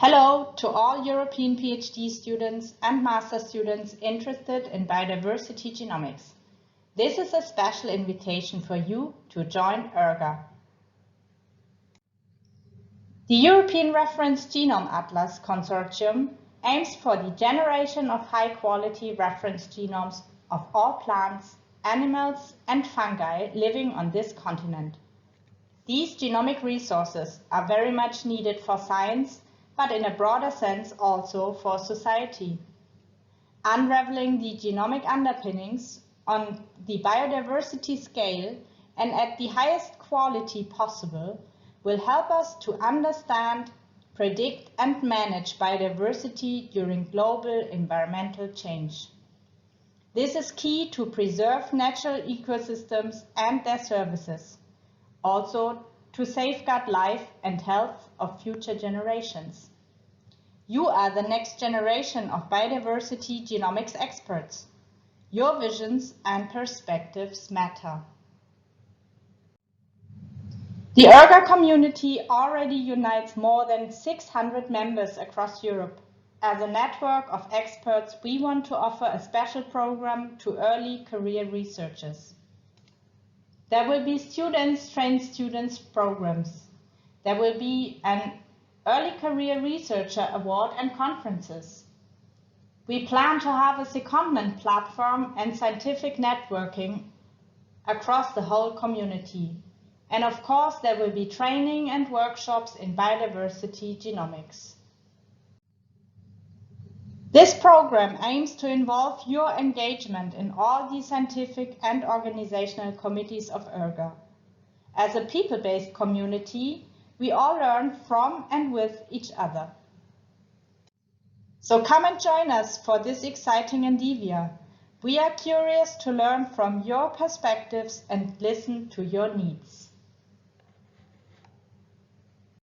Hello to all European PhD students and master students interested in biodiversity genomics. This is a special invitation for you to join ERGA. The European Reference Genome Atlas Consortium aims for the generation of high-quality reference genomes of all plants, animals, and fungi living on this continent. These genomic resources are very much needed for science, but in a broader sense also for society. Unraveling the genomic underpinnings on the biodiversity scale and at the highest quality possible will help us to understand, predict and manage biodiversity during global environmental change. This is key to preserve natural ecosystems and their services, also to safeguard life and health of future generations. You are the next generation of biodiversity genomics experts. Your visions and perspectives matter. The ERGA community already unites more than 600 members across Europe. As a network of experts, we want to offer a special program to early career researchers. There will be students train students programs. There will be an Early Career Researcher Award and conferences. We plan to have a secondment platform and scientific networking across the whole community. And of course, there will be training and workshops in biodiversity genomics. This program aims to involve your engagement in all the scientific and organizational committees of ERGA. As a people-based community, we all learn from and with each other. So come and join us for this exciting endeavor. We are curious to learn from your perspectives and listen to your needs.